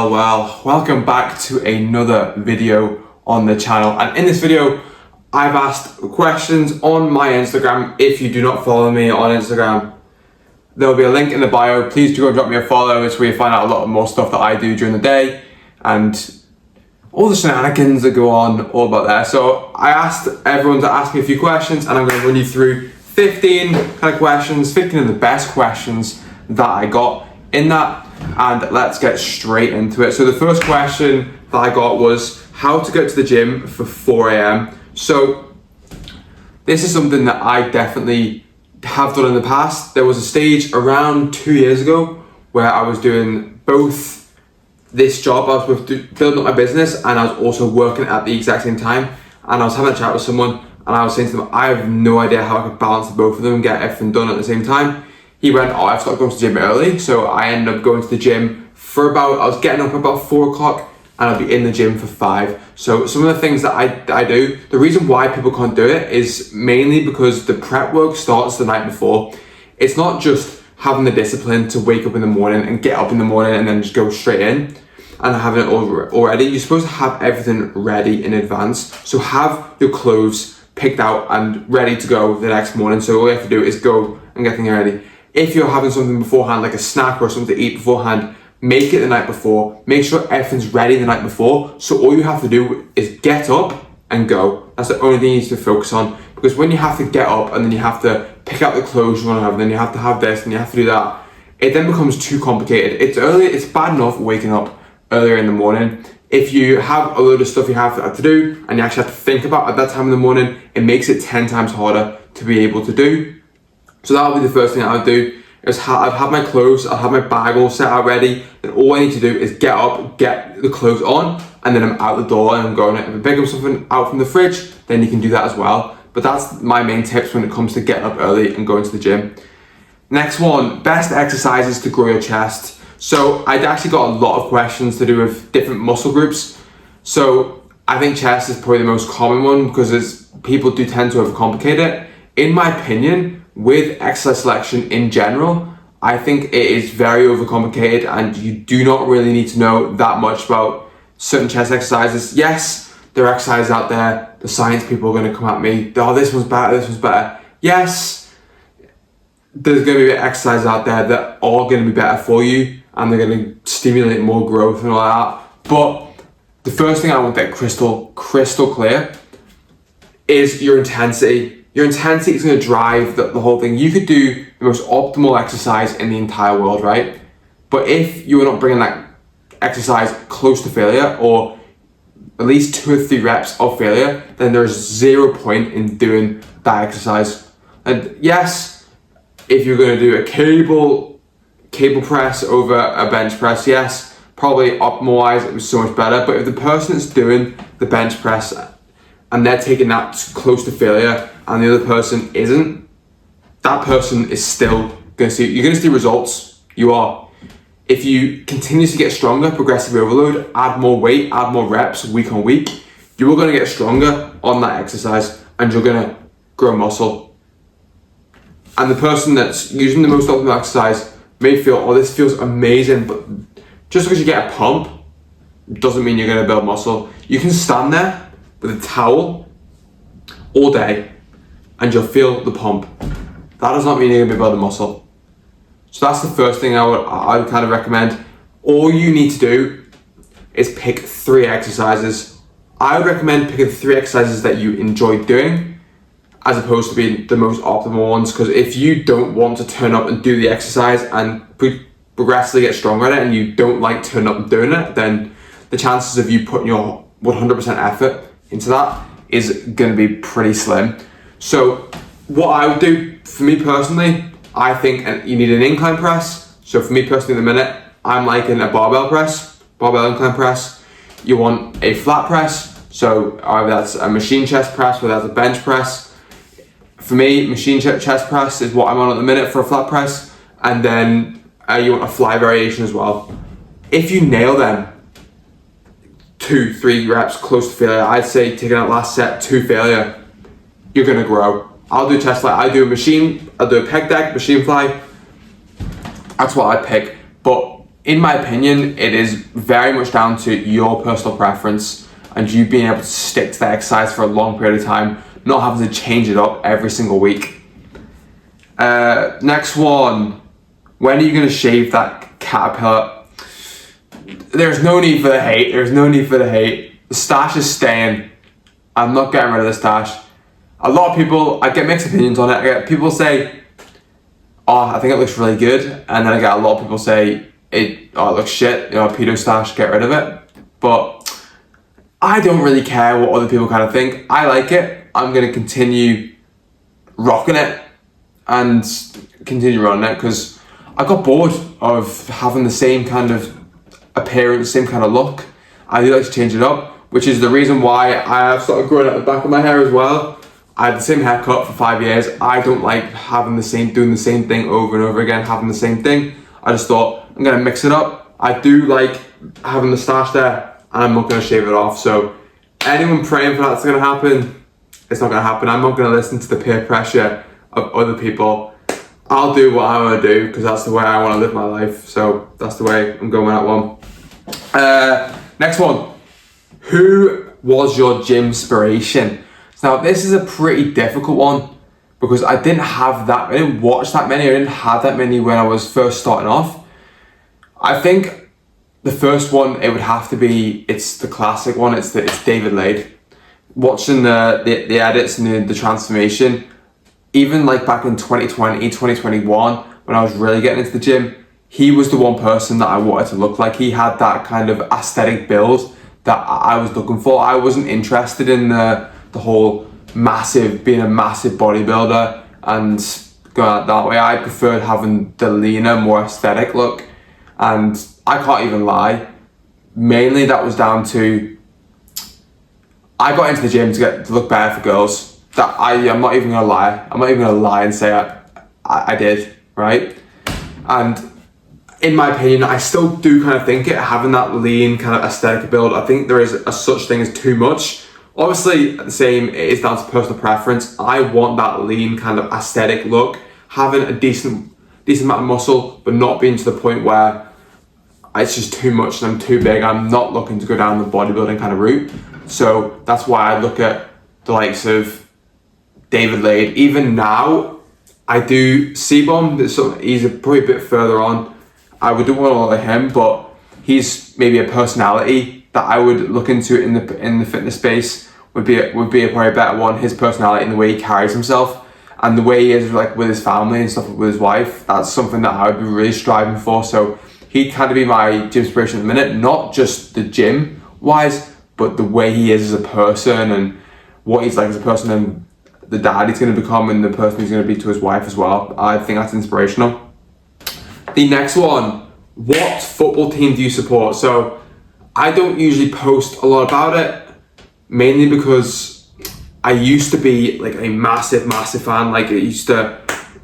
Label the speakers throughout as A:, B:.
A: Well, welcome back to another video on the channel, and in this video I've asked questions on my Instagram. If you do not follow me on Instagram, there'll be a link in the bio. Please do go and drop me a follow. It's where you find out a lot more stuff that I do during the day and all the shenanigans that go on all about there. So I asked everyone to ask me a few questions, and I'm going to run you through 15 kind of questions, 15 of the best questions that I got in that, and let's get straight into it. So the first question that I got was how to get to the gym for 4 a.m. So this is something that I definitely have done in the past. There was a stage around 2 years ago where I was doing both this job. I was building up my business and I was also working at the exact same time, and I was having a chat with someone and I was saying to them, I have no idea how I could balance both of them and get everything done at the same time. He went, I've got to go to the gym early. So I ended up going to the gym for I was getting up about 4 o'clock and I'd be in the gym for 5. So some of the things that I do, the reason why people can't do it is mainly because the prep work starts the night before. It's not just having the discipline to wake up in the morning and get up in the morning and then just go straight in and having it all already. You're supposed to have everything ready in advance. So have your clothes picked out and ready to go the next morning. So all you have to do is go and get things ready. If you're having something beforehand, like a snack or something to eat beforehand, make it the night before. Make sure everything's ready the night before. So all you have to do is get up and go. That's the only thing you need to focus on. Because when you have to get up and then you have to pick out the clothes you want to have, and then you have to have this and you have to do that, it then becomes too complicated. It's early. It's bad enough waking up earlier in the morning. If you have a load of stuff you have to do and you actually have to think about at that time in the morning, it makes it 10 times harder to be able to do. So that would be the first thing I would do. I'd have my clothes, I'd have my bag all set out ready, and all I need to do is get up, get the clothes on, and then I'm out the door and I'm going. If I pick up something out from the fridge, then you can do that as well. But that's my main tips when it comes to getting up early and going to the gym. Next one, best exercises to grow your chest. So I'd actually got a lot of questions to do with different muscle groups. So I think chest is probably the most common one because people do tend to overcomplicate it. In my opinion, with exercise selection in general, I think it is very overcomplicated and you do not really need to know that much about certain chest exercises. Yes, there are exercises out there, the science people are going to come at me, oh, this one's better, this one's better. Yes, there's going to be exercises out there that are going to be better for you and they're going to stimulate more growth and all that. But the first thing I want to get crystal clear is your intensity. Your intensity is going to drive the whole thing. You could do the most optimal exercise in the entire world, right? But if you are not bringing that exercise close to failure, or at least 2 or 3 reps of failure, then there's 0 point in doing that exercise. And yes, if you're going to do a cable press over a bench press, yes, probably optimal-wise it was so much better. But if the person that's doing the bench press and they're taking that close to failure and the other person isn't, that person is still going to see, you're going to see results. You are. If you continuously get stronger, progressive overload, add more weight, add more reps week on week, you are going to get stronger on that exercise and you're going to grow muscle. And the person that's using the most optimal exercise may feel, oh, this feels amazing, but just because you get a pump doesn't mean you're going to build muscle. You can stand there with a towel all day and you'll feel the pump. That does not mean you're going to be building muscle. So that's the first thing I would kind of recommend. All you need to do is pick 3 exercises. I would recommend picking 3 exercises that you enjoy doing as opposed to being the most optimal ones, because if you don't want to turn up and do the exercise and progressively get stronger at it and you don't like turning up and doing it, then the chances of you putting your 100% effort into that is going to be pretty slim. So what I would do, for me personally, I think you need an incline press. So for me personally at the minute, I'm liking a barbell incline press. You want a flat press, so either that's a machine chest press or that's a bench press. For me, machine chest press is what I'm on at the minute for a flat press, and then you want a fly variation as well. If you nail them, 2-3 reps close to failure, I'd say taking that last set to failure, you're gonna grow. I'll do chest fly, I'll do a pec deck, machine fly. That's what I pick. But in my opinion, it is very much down to your personal preference and you being able to stick to that exercise for a long period of time, not having to change it up every single week. Next one, when are you going to shave that caterpillar? There's no need for the hate. The stash is staying. I'm not getting rid of the stash. A lot of people, I get mixed opinions on it. I get people say, oh, I think it looks really good. And then I get a lot of people say, it looks shit, pedo stash, get rid of it. But I don't really care what other people kind of think. I like it. I'm going to continue rocking it and continue running it because I got bored of having the same kind of appearance, same kind of look. I do like to change it up, which is the reason why I have started growing out the back of my hair as well. I had the same haircut for 5 years. I don't like doing the same thing over and over again, having the same thing. I just thought, I'm going to mix it up. I do like having the stash there, and I'm not going to shave it off. So anyone praying for that's going to happen, it's not going to happen. I'm not going to listen to the peer pressure of other people. I'll do what I want to do because that's the way I want to live my life. So that's the way I'm going with that one. Next one. Who was your gym inspiration? Now this is a pretty difficult one because I didn't watch that many. I didn't have that many when I was first starting off. I think the first one, it would have to be, it's the classic one. It's David Laid. Watching the edits and the transformation, even like back in 2020, 2021, when I was really getting into the gym, he was the one person that I wanted to look like. He had that kind of aesthetic build that I was looking for. I wasn't interested in the whole being a massive bodybuilder and going out that way. I preferred having the leaner, more aesthetic look. And I can't even lie, mainly that was down to, I got into the gym to look better for girls. I'm not even gonna lie. I'm not even gonna lie and say I did, right? And in my opinion, I still do kind of think having that lean kind of aesthetic build, I think there is a such thing as too much. Obviously, the same, it is down to personal preference. I want that lean kind of aesthetic look, having a decent amount of muscle, but not being to the point where it's just too much and I'm too big. I'm not looking to go down the bodybuilding kind of route. So that's why I look at the likes of David Laid. Even now, I do C-Bomb. He's probably a bit further on. I would do want to look like him, but he's maybe a personality that I would look into in the fitness space. Would be a probably better one. His personality and the way he carries himself and the way he is like with his family and stuff, with his wife. That's something that I would be really striving for. So he'd kind of be my gym inspiration at the minute, not just the gym wise, but the way he is as a person and what he's like as a person and the dad he's going to become and the person he's going to be to his wife as well. I think that's inspirational. The next one, what football team do you support? So I don't usually post a lot about it, mainly because I used to be like a massive fan. Like it used to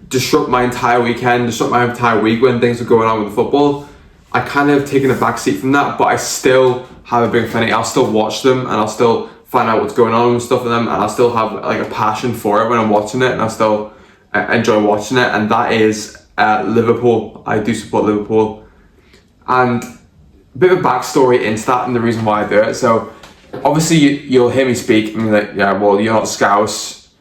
A: disrupt my entire weekend, disrupt my entire week when things were going on with football. I kind of taken a back seat from that, but I still have a big affinity. I'll still watch them and I'll still find out what's going on and stuff with them, and I'll still have like a passion for it when I'm watching it, and I still enjoy watching it, and that is Liverpool. I do support Liverpool, and a bit of a backstory into that and the reason why I do it. So obviously you'll hear me speak and be like, yeah, well, you're not Scouse,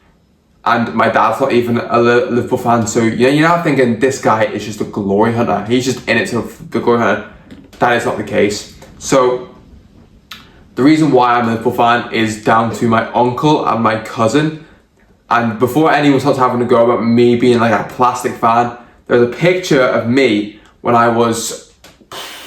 A: and my dad's not even a Liverpool fan, so you're not thinking this guy is just a glory hunter, he's just in it to the glory hunter. That is not the case. So the reason why I'm a Liverpool fan is down to my uncle and my cousin. And before anyone starts having to go about me being like a plastic fan, there's a picture of me when I must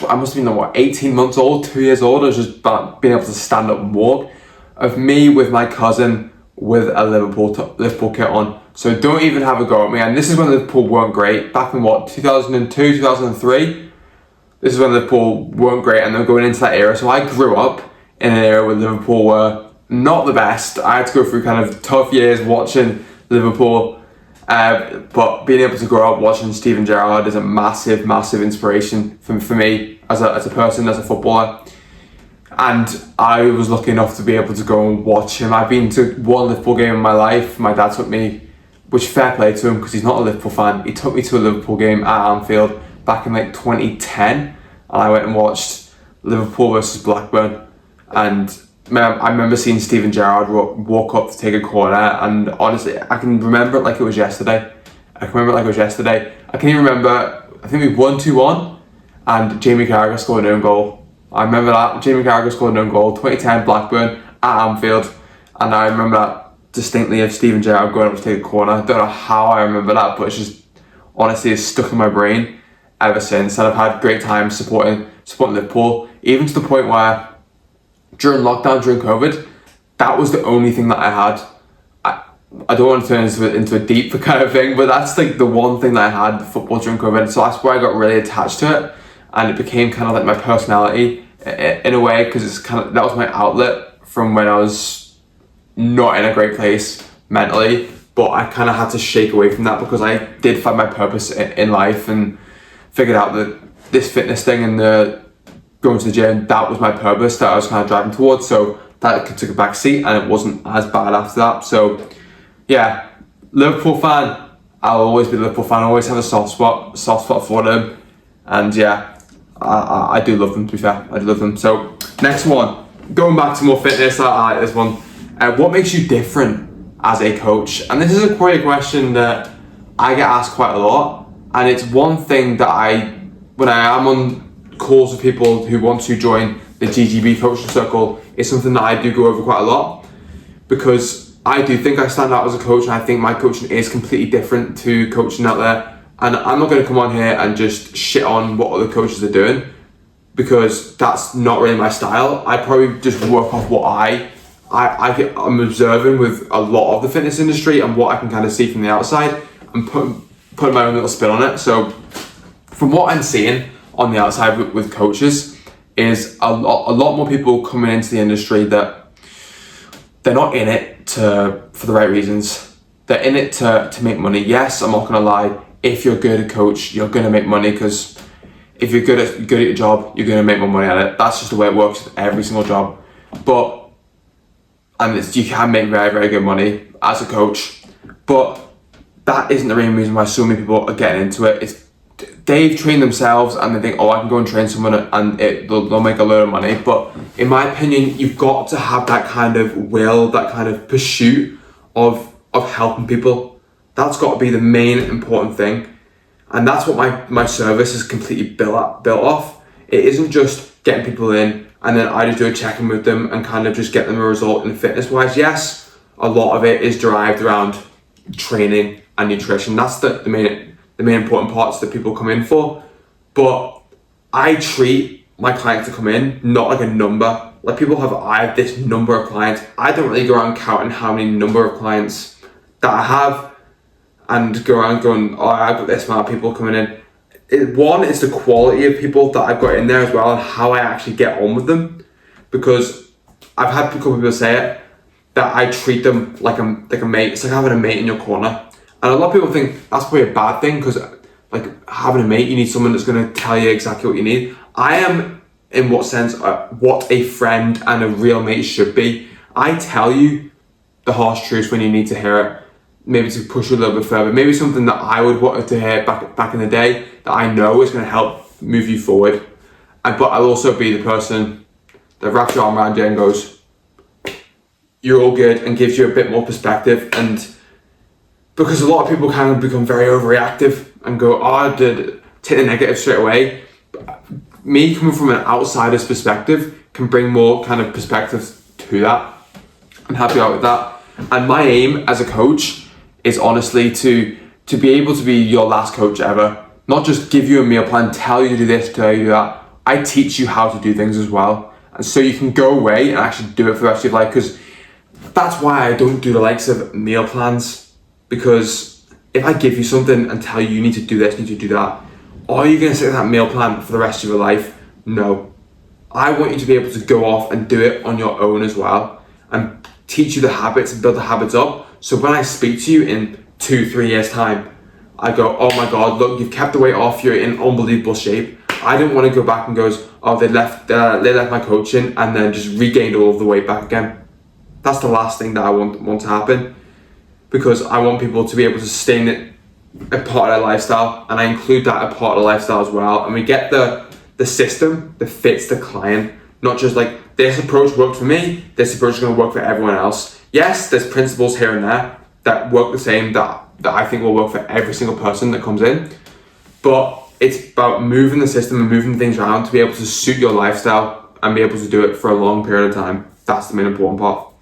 A: have been 18 months old, 2 years old. I was just being able to stand up and walk, of me with my cousin with a Liverpool kit on. So don't even have a go at me. And this is when Liverpool weren't great, back in 2002, 2003. This is when Liverpool weren't great and they're going into that era. So I grew up in an era where Liverpool were not the best. I had to go through kind of tough years watching Liverpool, but being able to grow up watching Steven Gerrard is a massive inspiration for me as a person, as a footballer. And I was lucky enough to be able to go and watch him. I've been to one Liverpool game in my life. My dad took me, which fair play to him because he's not a Liverpool fan. He took me to a Liverpool game at Anfield back in like 2010. and I went and watched Liverpool versus Blackburn, and I remember seeing Steven Gerrard walk up to take a corner, and honestly, I can remember it like it was yesterday. I can even remember, I think we won 2-1, and Jamie Carragher scored an own goal. I remember that. Jamie Carragher scored an own goal, 2010 Blackburn at Anfield, and I remember that distinctly of Steven Gerrard going up to take a corner. I don't know how I remember that, but it's just, honestly, it's stuck in my brain ever since, and I've had great times supporting Liverpool, even to the point where during lockdown, during COVID, that was the only thing that I had. I don't want to turn into a deep kind of thing, but that's like the one thing that I had, football, during COVID. So that's where I got really attached to it, and it became kind of like my personality in a way, because it's kind of, that was my outlet from when I was not in a great place mentally. But I kind of had to shake away from that, because I did find my purpose in life and figured out that this fitness thing and the going to the gym, that was my purpose that I was kind of driving towards. So that took a back seat, and it wasn't as bad after that. So yeah, Liverpool fan. I'll always be a Liverpool fan. I always have a soft spot for them, and yeah, I do love them. To be fair, I do love them. So next one, going back to more fitness. I like this one. What makes you different as a coach? And this is quite a question that I get asked quite a lot, and it's one thing that when I am on calls with people who want to join the GGB coaching circle, it's something that I do go over quite a lot, because I do think I stand out as a coach, and I think my coaching is completely different to coaching out there. And I'm not going to come on here and just shit on what other coaches are doing, because that's not really my style. I probably just work off what I'm observing with a lot of the fitness industry and what I can kind of see from the outside, and put my own little spin on it. So from what I'm seeing on the outside with coaches, is a lot more people coming into the industry that they're not in it for the right reasons. They're in it to make money. Yes, I'm not gonna lie, if you're good at coach, you're gonna make money, because if you're good at your job, you're gonna make more money at it. That's just the way it works with every single job. You can make very, very good money as a coach, but that isn't the main reason why so many people are getting into it. It's they've trained themselves and they think, oh, I can go and train someone and they'll make a load of money. But in my opinion, you've got to have that kind of will, that kind of pursuit of helping people. That's got to be the main important thing. And that's what my service is completely built off. It isn't just getting people in and then I just do a check-in with them and kind of just get them a result in fitness-wise. Yes, a lot of it is derived around training and nutrition. That's the main important parts that people come in for. But I treat my clients to come in not like a number. Like I have this number of clients. I don't really go around counting how many number of clients that I have and go around going, oh, I've got this amount of people coming in. One is the quality of people that I've got in there as well, and how I actually get on with them. Because I've had a couple of people say it, that I treat them like a mate. It's like having a mate in your corner. And a lot of people think that's probably a bad thing, because like having a mate, you need someone that's going to tell you exactly what you need. I am, in what sense, what a friend and a real mate should be. I tell you the harsh truth when you need to hear it, maybe to push you a little bit further, maybe something that I would want to hear back in the day that I know is going to help move you forward. But I'll also be the person that wraps your arm around you and goes, you're all good, and gives you a bit more perspective. And because a lot of people can become very overreactive and go, oh, take the negative straight away. Me coming from an outsider's perspective can bring more kind of perspective to that. I'm happy out with that. And my aim as a coach is honestly to be able to be your last coach ever. Not just give you a meal plan, tell you to do this, tell you to do that. I teach you how to do things as well. And so you can go away and actually do it for the rest of your life. Because that's why I don't do the likes of meal plans. Because if I give you something and tell you need to do this, you need to do that, are you going to stick to that meal plan for the rest of your life? No. I want you to be able to go off and do it on your own as well, and teach you the habits and build the habits up. So when I speak to you in 2-3 years time, I go, oh my God, look, you've kept the weight off, you're in unbelievable shape. I don't want to go back and goes, oh, they left my coaching and then just regained all of the weight back again. That's the last thing that I want to happen, because I want people to be able to sustain it a part of their lifestyle, and I include that a part of the lifestyle as well. And we get the the system that fits the client, not just like this approach worked for me, this approach is going to work for everyone else. Yes, there's principles here and there that work the same that I think will work for every single person that comes in, but it's about moving the system and moving things around to be able to suit your lifestyle and be able to do it for a long period of time. That's the main important part.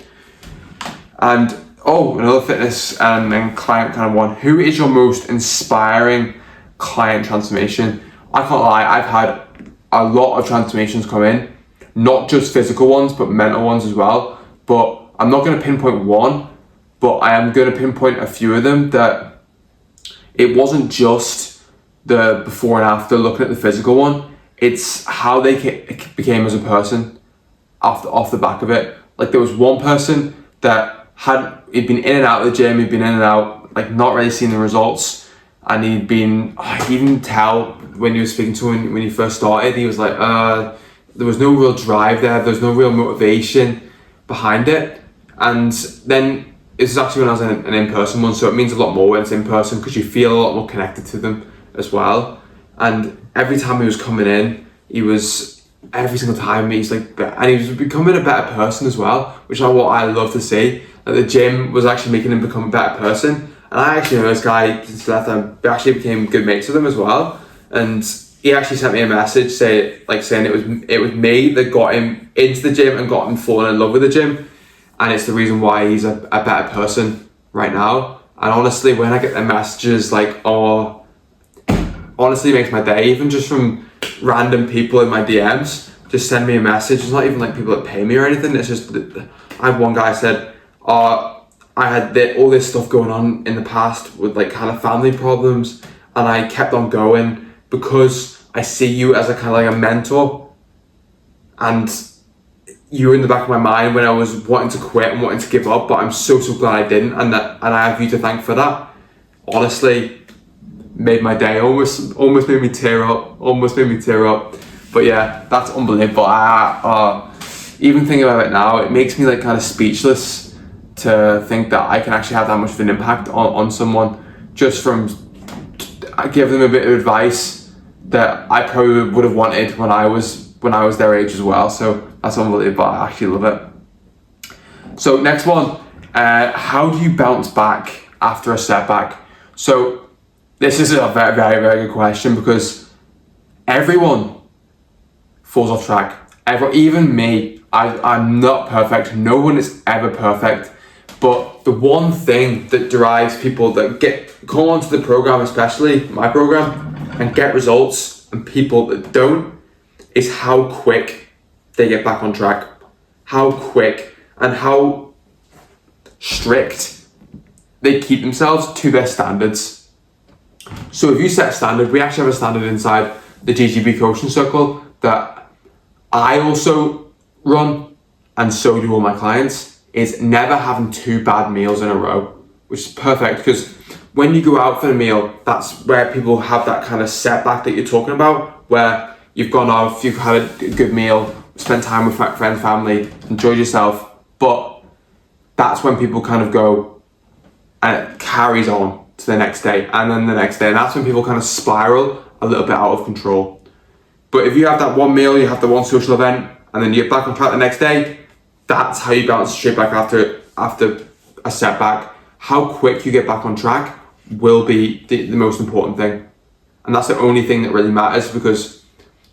A: And another fitness and client kind of one. Who is your most inspiring client transformation? I can't lie, I've had a lot of transformations come in, not just physical ones, but mental ones as well. But I'm not going to pinpoint one, but I am going to pinpoint a few of them that it wasn't just the before and after looking at the physical one, it's how they became as a person off the back of it. Like there was one person that he'd been in and out of the gym, he'd been in and out, like not really seeing the results, and you can tell when you were speaking to him when he first started, he was like, there was no real drive there was no real motivation behind it. And then this is actually when I was in an in-person one, so it means a lot more when it's in person because you feel a lot more connected to them as well. And every time he was coming in, every single time he's like, and he was becoming a better person as well, which is what I love to see. That the gym was actually making him become a better person. And I actually know this guy since last time, actually became good mates with him as well. And he actually sent me a message saying it was me that got him into the gym and got him falling in love with the gym, and it's the reason why he's a better person right now. And honestly, when I get the messages honestly makes my day, even just from random people in my DMs just send me a message. It's not even like people that pay me or anything, it's just I had one guy said, I had all this stuff going on in the past with like kind of family problems, and I kept on going because I see you as a kind of like a mentor, and you were in the back of my mind when I was wanting to quit and wanting to give up, but I'm so glad I didn't, and I have you to thank for that. Honestly, made my day, almost made me tear up, but yeah, that's unbelievable. Even thinking about it now, it makes me like kind of speechless to think that I can actually have that much of an impact on someone just from give them a bit of advice that I probably would have wanted when I was their age as well. So that's unbelievable. I actually love it. So next one, how do you bounce back after a setback? So this is a very, very, very good question because everyone falls off track. Even me, I'm not perfect. No one is ever perfect. But the one thing that drives people that come onto the program, especially my program, and get results, and people that don't, is how quick they get back on track. How quick and how strict they keep themselves to their standards. So if you set a standard, we actually have a standard inside the GGB coaching circle that I also run, and so do all my clients, is never having 2 bad meals in a row, which is perfect because when you go out for a meal, that's where people have that kind of setback that you're talking about, where you've gone off, you've had a good meal, spent time with friends, family, enjoyed yourself, but that's when people kind of go and it carries on to the next day and then the next day, and that's when people kind of spiral a little bit out of control. But if you have that one meal, you have the one social event, and then you're back on track the next day, that's how you bounce straight back after a setback. How quick you get back on track will be the most important thing. And that's the only thing that really matters, because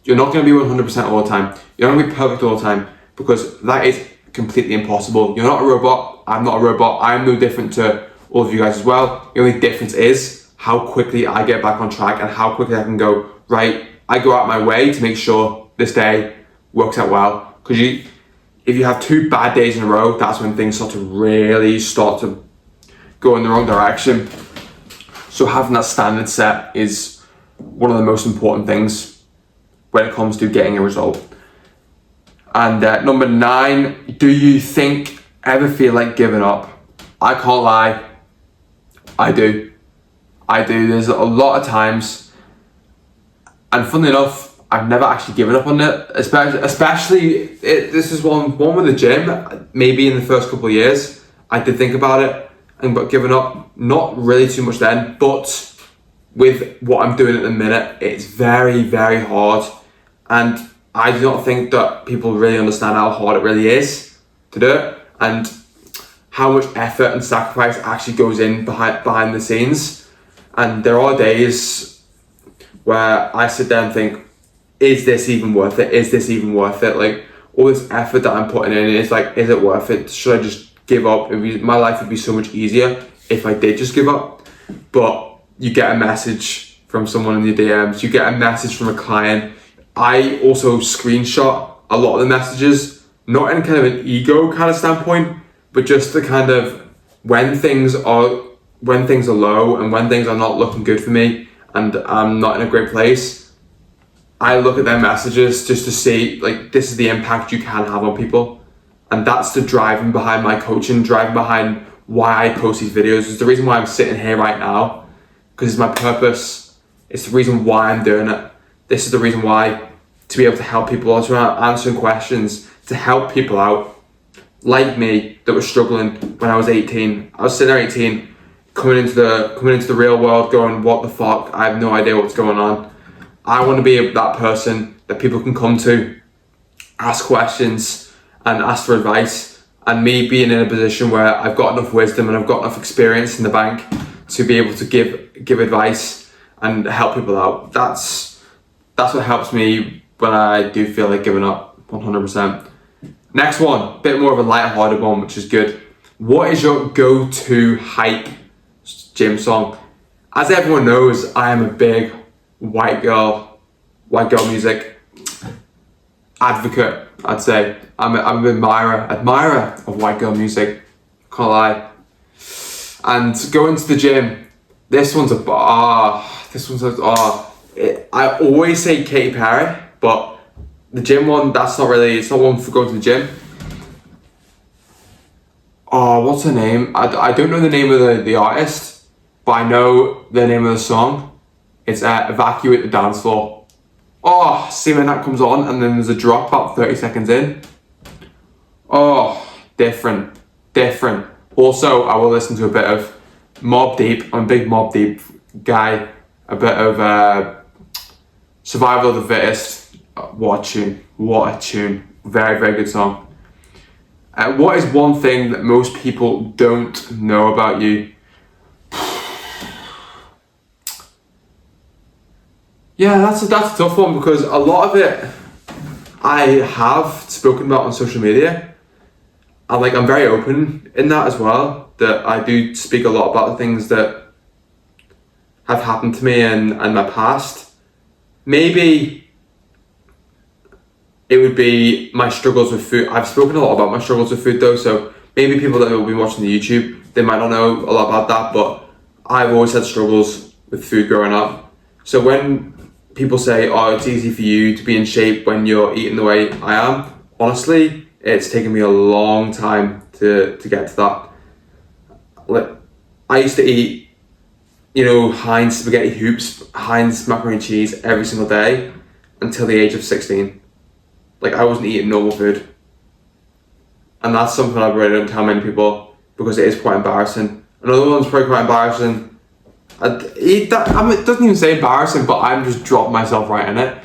A: you're not going to be 100% all the time. You're not going to be perfect all the time, because that is completely impossible. You're not a robot. I'm not a robot. I'm no different to all of you guys as well. The only difference is how quickly I get back on track and how quickly I can go, right, I go out my way to make sure this day works out well. Because if you have 2 bad days in a row, that's when things start to go in the wrong direction. So having that standard set is one of the most important things when it comes to getting a result. And number 9, do you ever feel like giving up? I can't lie, I do. There's a lot of times, and funnily enough, I've never actually given up on it, especially this is one with the gym. Maybe in the first couple of years, I did think about it, but giving up, not really too much then, but with what I'm doing at the minute, it's very, very hard And I do not think that people really understand how hard it really is to do it, and how much effort and sacrifice actually goes in behind the scenes. And there are days where I sit there and think, is this even worth it? Is this even worth it? Like, all this effort that I'm putting in, it's like, is it worth it? Should I just give up? My life would be so much easier if I did just give up. But you get a message from someone in your DMs, you get a message from a client. I also screenshot a lot of the messages, not in kind of an ego kind of standpoint, but just to kind of, when things are low and when things are not looking good for me and I'm not in a great place, I look at their messages just to see, like, this is the impact you can have on people. And that's the driving behind my coaching, driving behind why I post these videos. It's the reason why I'm sitting here right now, because it's my purpose. It's the reason why I'm doing it. This is the reason why, to be able to help people, to answering questions, to help people out like me that was struggling when I was 18. I was sitting there 18, coming into the real world going, what the fuck? I have no idea what's going on. I want to be that person that people can come to, ask questions and ask for advice, and me being in a position where I've got enough wisdom and I've got enough experience in the bank to be able to give advice and help people out. That's what helps me when I do feel like giving up, 100%. Next one, bit more of a light-hearted one, which is good. What is your go-to hype gym song? As everyone knows, I am a big white girl music advocate, I'd say. I'm an admirer of white girl music, can't lie. And going to the gym, this one's I always say Katy Perry, but the gym one, it's not one for going to the gym. Oh, what's her name? I don't know the name of the artist, but I know the name of the song. It's Evacuate the Dance Floor. Oh, see when that comes on and then there's a drop about 30 seconds in. Oh, different. Also, I will listen to a bit of Mobb Deep. I'm a big Mobb Deep guy. A bit of Survival of the Fittest. What a tune. Very, very good song. What is one thing that most people don't know about you? Yeah, that's a tough one, because a lot of it I have spoken about on social media. And I'm very open in that as well, that I do speak a lot about the things that have happened to me and my past. Maybe it would be my struggles with food. I've spoken a lot about my struggles with food though, so maybe people that will be watching the YouTube, they might not know a lot about that, but I've always had struggles with food growing up. So when people say, oh, it's easy for you to be in shape when you're eating the way I am, honestly, it's taken me a long time to get to that. I used to eat, Heinz spaghetti hoops, Heinz macaroni and cheese every single day until the age of 16. I wasn't eating normal food. And that's something I really don't tell many people, because it is quite embarrassing. Another one's probably quite embarrassing. It doesn't even say embarrassing, but I'm just dropping myself right in it.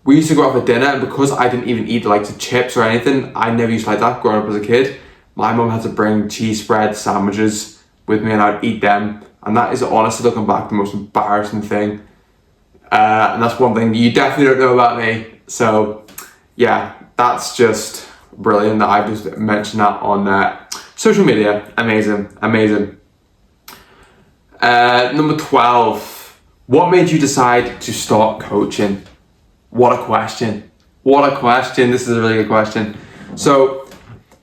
A: We used to go out for dinner, and because I didn't even eat the likes of chips or anything, I never used to like that growing up as a kid. My mum had to bring cheese spread sandwiches with me and I'd eat them. And that is honestly, looking back, the most embarrassing thing. And that's one thing you definitely don't know about me. So yeah, that's just brilliant that I've just mentioned that on social media. Amazing. Number 12, what made you decide to start coaching? What a question. This is a really good question. So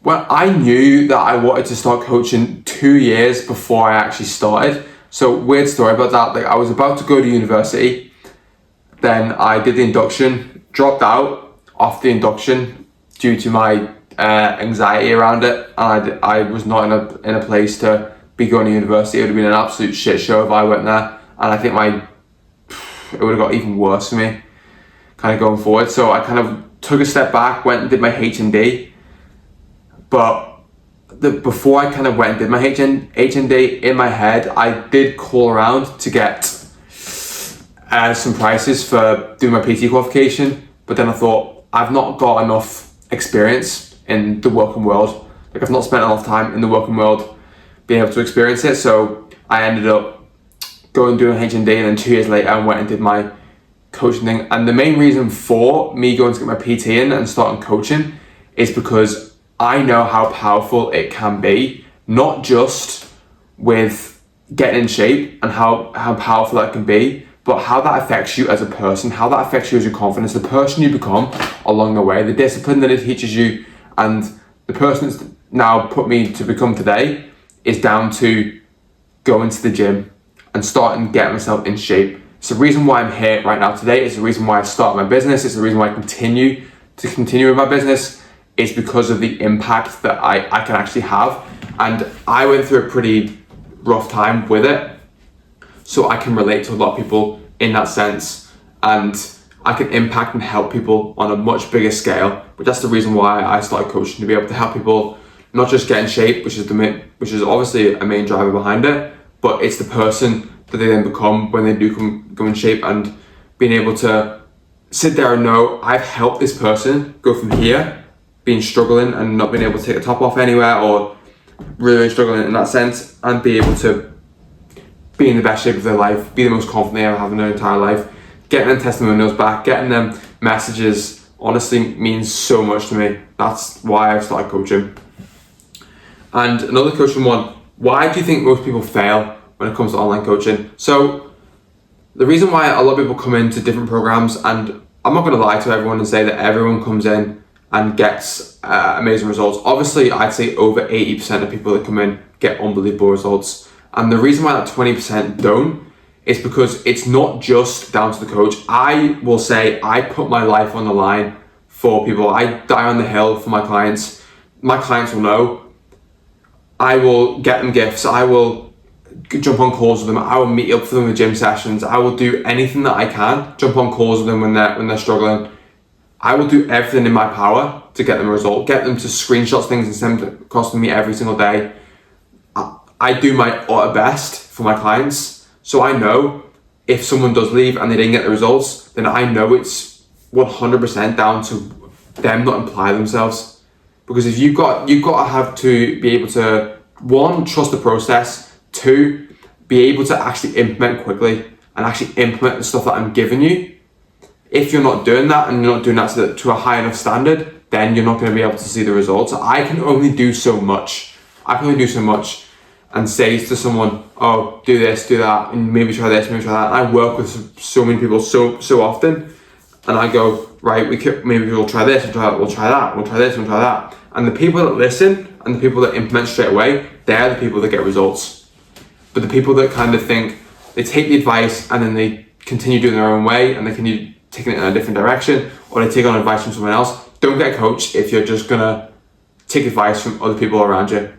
A: when I knew that I wanted to start coaching 2 years before I actually started. So weird story about that. I was about to go to university. Then I did the induction, dropped out off the induction due to my anxiety around it. And I was not in a place to be going to university. It would have been an absolute shit show if I went there. And I think it would have got even worse for me kind of going forward. So I kind of took a step back, went and did my HND. But before I kind of went and did my HND, in my head, I did call around to get some prices for doing my PT qualification. but then I thought, I've not got enough experience in the working world. Like, I've not spent enough time in the working world being able to experience it. So I ended up going and doing HND, and then 2 years later I went and did my coaching thing. And the main reason for me going to get my PT in and starting coaching is because I know how powerful it can be, not just with getting in shape and how powerful that can be, but how that affects you as a person, how that affects you as your confidence, the person you become along the way, the discipline that it teaches you. And the person that's now put me to become today is down to going to the gym and starting getting myself in shape. It's the reason why I'm here right now today. It's the reason why I started my business. It's the reason why I continue with my business. It's because of the impact that I can actually have. And I went through a pretty rough time with it, so I can relate to a lot of people in that sense, and I can impact and help people on a much bigger scale. But that's the reason why I started coaching, to be able to help people not just get in shape, which is obviously a main driver behind it, but it's the person that they then become when they do go in shape, and being able to sit there and know I've helped this person go from here, being struggling and not being able to take the top off anywhere, or really struggling in that sense, and be able to be in the best shape of their life, be the most confident they ever have in their entire life. Getting them testimonials back, getting them messages, honestly means so much to me. That's why I've started coaching. And another coaching one, why do you think most people fail when it comes to online coaching? So the reason why a lot of people come into different programs, and I'm not going to lie to everyone and say that everyone comes in and gets amazing results. Obviously, I'd say over 80% of people that come in get unbelievable results. And the reason why that 20% don't is because it's not just down to the coach. I will say I put my life on the line for people. I die on the hill for my clients. My clients will know. I will get them gifts. I will jump on calls with them. I will meet up for them with gym sessions. I will do anything that I can. Jump on calls with them when they're struggling. I will do everything in my power to get them a result. Get them to screenshot things and send them across to me every single day. I do my utter best for my clients. So I know if someone does leave and they didn't get the results, then I know it's 100% down to them not apply themselves. Because if you've got to have to be able to, one, trust the process, two, be able to actually implement quickly and actually implement the stuff that I'm giving you. If you're not doing that, and you're not doing that to a high enough standard, then you're not going to be able to see the results. I can only do so much. And say to someone, oh, do this, do that, and maybe try this, maybe try that. And I work with so many people so often, and I go, right, maybe we'll try this, we'll try that, we'll try this, we'll try that. And the people that listen and the people that implement straight away, they're the people that get results. But the people that kind of think, they take the advice and then they continue doing their own way, and they continue taking it in a different direction, or they take on advice from someone else. Don't get a coach if you're just gonna take advice from other people around you.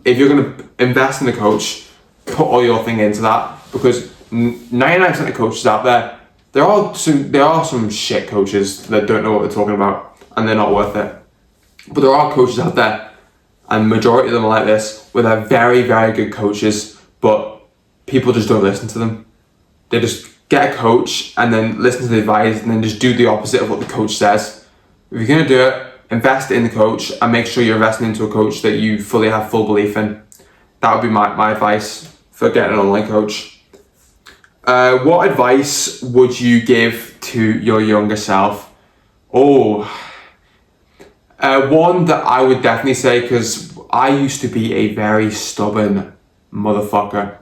A: If you're gonna invest in a coach, put all your thing into that, because 99% of coaches out there are some shit coaches that don't know what they're talking about, and they're not worth it. But there are coaches out there, and majority of them are like this, where they're very, very good coaches, but people just don't listen to them. They just get a coach and then listen to the advice and then just do the opposite of what the coach says. If you're gonna do it, invest in the coach and make sure you're investing into a coach that you fully have full belief in. That would be my advice for getting an online coach. What advice would you give to your younger self? One that I would definitely say, because I used to be a very stubborn motherfucker,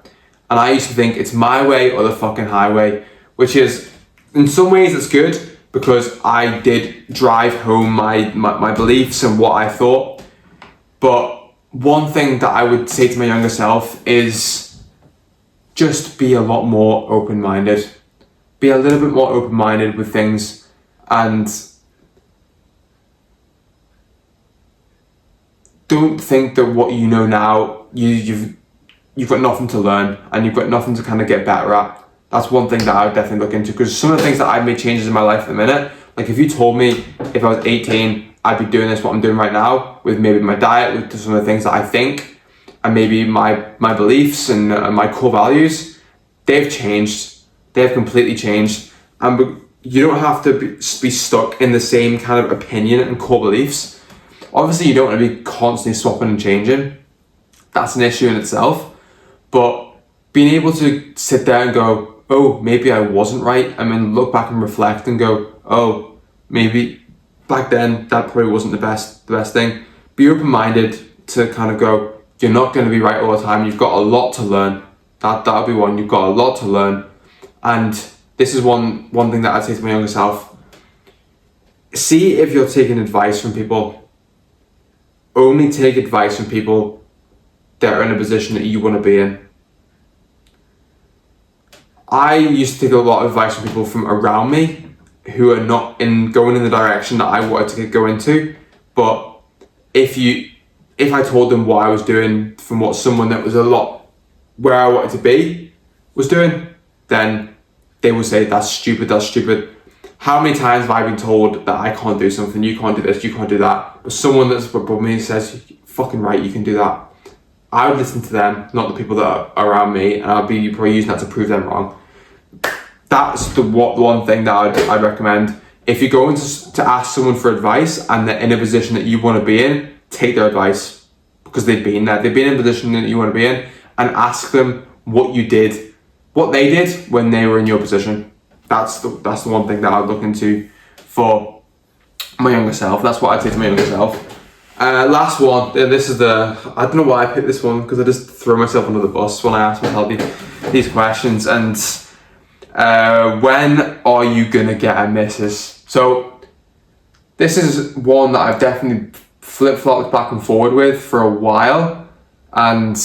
A: and I used to think it's my way or the fucking highway, which is, in some ways it's good, because I did drive home my beliefs and what I thought. But one thing that I would say to my younger self is just be a lot more open-minded. Be a little bit more open-minded with things, and don't think that what you know now, you've got nothing to learn and you've got nothing to kind of get better at. That's one thing that I would definitely look into, because some of the things that I've made changes in my life at the minute, like if you told me if I was 18, I'd be doing what I'm doing right now, with maybe my diet, with some of the things that I think, and maybe my beliefs and my core values, they've changed. They've completely changed. And you don't have to be stuck in the same kind of opinion and core beliefs. Obviously, you don't want to be constantly swapping and changing. That's an issue in itself. But being able to sit there and go, oh, maybe I wasn't right, and then look back and reflect and go, oh, maybe back then that probably wasn't the best thing. Be open-minded to kind of go, you're not going to be right all the time. You've got a lot to learn. That'll be one. You've got a lot to learn. And this is one thing that I'd say to my younger self. See if you're taking advice from people. Only take advice from people that are in a position that you want to be in. I used to take a lot of advice from people from around me who are not going in the direction that I wanted to go into. But if I told them what I was doing from what someone that was a lot where I wanted to be was doing, then they will say, that's stupid. How many times have I been told that I can't do something, you can't do this, you can't do that, but someone that's above me says, fucking right, you can do that. I would listen to them, not the people that are around me, and I'll be probably using that to prove them wrong. That's the one thing that I'd recommend. If you're going to ask someone for advice and they're in a position that you want to be in, take their advice, because they've been there. They've been in a position that you want to be in, and ask them what they did when they were in your position. That's the one thing that I'd look into for my younger self. That's what I'd say to my younger self. Last one. This is I don't know why I picked this one, because I just throw myself under the bus when I ask myself these questions. And when are you gonna get a missus? So this is one that I've definitely flip-flopped back and forward with for a while, and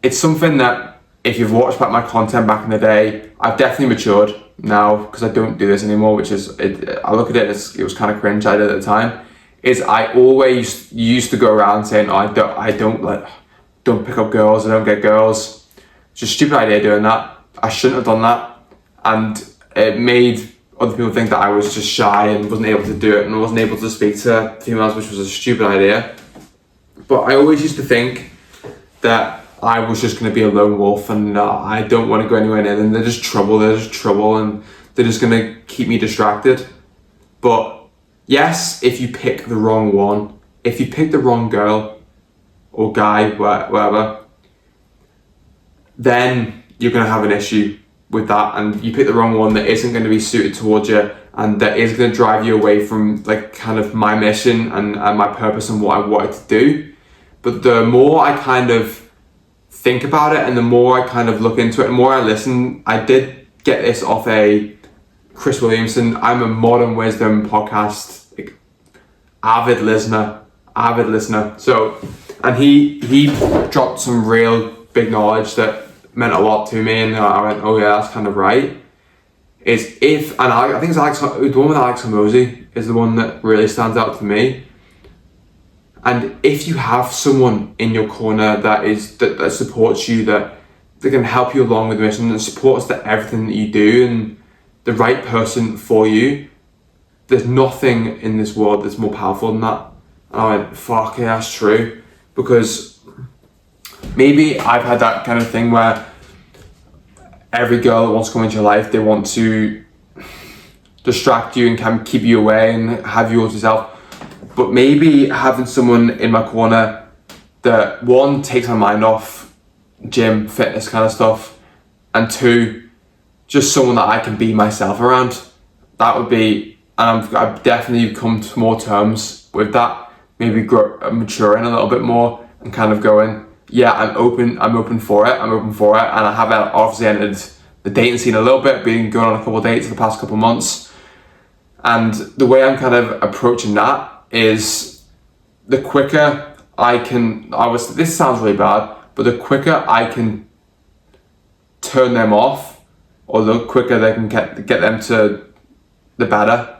A: it's something that, if you've watched back my content back in the day, I've definitely matured now, because I don't do this anymore, which is, I look at it as, it was kind of cringe I did at the time, is I always used to go around saying, oh, I don't pick up girls, I don't get girls. It's just a stupid idea doing that. I shouldn't have done that, and it made other people think that I was just shy and wasn't able to do it and wasn't able to speak to females, which was a stupid idea. But I always used to think that I was just going to be a lone wolf, and I don't want to go anywhere near them. They're just trouble, and they're just going to keep me distracted. But yes, if you pick the wrong one, if you pick the wrong girl or guy, whatever, then you're going to have an issue with that, and you pick the wrong one that isn't going to be suited towards you, and that is going to drive you away from like kind of my mission and my purpose and what I wanted to do. But the more I kind of think about it, and the more I kind of look into it, and the more I listen, I did get this off a Chris Williamson. I'm a Modern Wisdom podcast avid listener. So, and he dropped some real big knowledge that meant a lot to me, and I went, oh yeah, that's kind of right. I think it's the one with Alex Hormozi is the one that really stands out to me. And if you have someone in your corner that supports you, that can help you along with the mission, that supports everything that you do, and the right person for you, there's nothing in this world that's more powerful than that. And I went, fuck yeah, that's true. Because maybe I've had that kind of thing where every girl that wants to come into your life, they want to distract you and kind of keep you away and have you all to yourself. But maybe having someone in my corner that, one, takes my mind off gym, fitness kind of stuff, and two, just someone that I can be myself around. That would be, and I've definitely come to more terms with that, maybe maturing a little bit more and kind of going, yeah, I'm open for it, and I have obviously entered the dating scene a little bit, going on a couple of dates for the past couple of months. And the way I'm kind of approaching that is, the quicker this sounds really bad, but the quicker I can turn them off, or the quicker they can get them to, the better.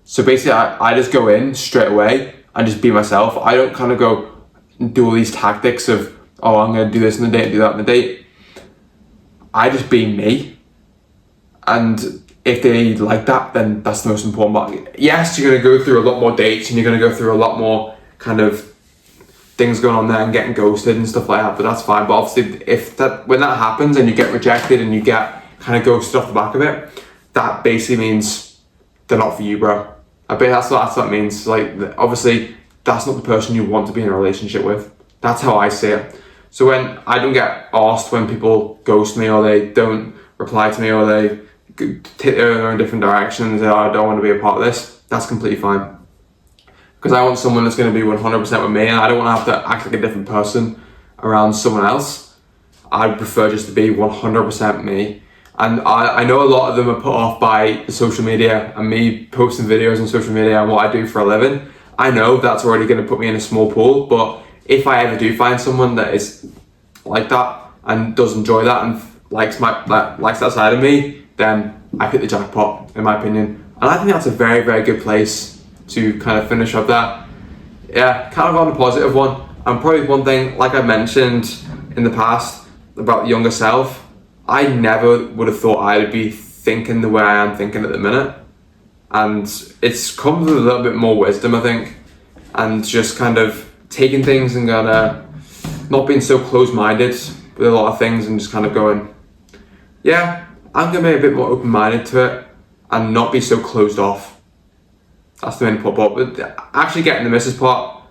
A: So basically I just go in straight away and just be myself. I don't kind of go and do all these tactics of, oh, I'm going to do this in the date, do that in the date. I just be me. And if they like that, then that's the most important part. Yes, you're going to go through a lot more dates, and you're going to go through a lot more kind of things going on there and getting ghosted and stuff like that, but that's fine. But obviously when that happens and you get rejected and you get kind of ghosted off the back of it, that basically means they're not for you, bro. I bet that's what it means. Like, obviously, that's not the person you want to be in a relationship with. That's how I see it. So when I don't get asked when people ghost me, or they don't reply to me, or they take their own different directions, I don't want to be a part of this, that's completely fine. Because I want someone that's going to be 100% with me, and I don't want to have to act like a different person around someone else. I prefer just to be 100% me. And I know a lot of them are put off by the social media and me posting videos on social media and what I do for a living. I know that's already going to put me in a small pool, but if I ever do find someone that is like that and does enjoy that and likes that side of me, then I hit the jackpot, in my opinion. And I think that's a very, very good place to kind of finish up that. Yeah, kind of on a positive one. And probably one thing, like I mentioned in the past about the younger self, I never would have thought I would be thinking the way I am thinking at the minute. And it's come with a little bit more wisdom, I think, and just kind of taking things and gonna not being so close-minded with a lot of things, and just kind of going, yeah, I'm gonna be a bit more open-minded to it and not be so closed off. That's the main part. But actually getting the missus part,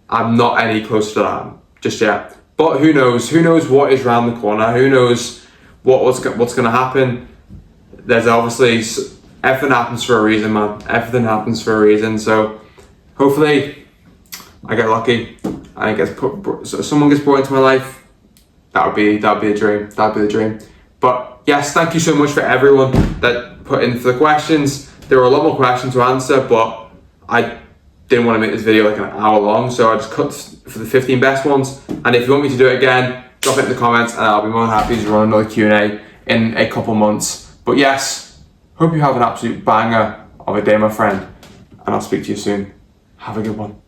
A: I'm not any closer to that just yet. But who knows? Who knows what is around the corner? Who knows what's gonna happen? There's obviously, everything happens for a reason, man. Everything happens for a reason. So hopefully I get lucky and someone gets brought into my life. That would be a dream. That'd be the dream. But yes, thank you so much for everyone that put in for the questions. There were a lot more questions to answer, but I didn't want to make this video like an hour long, so I just cut for the 15 best ones. And if you want me to do it again, drop it in the comments and I'll be more than happy to run another Q&A in a couple months. But yes, hope you have an absolute banger of a day, my friend, and I'll speak to you soon. Have a good one.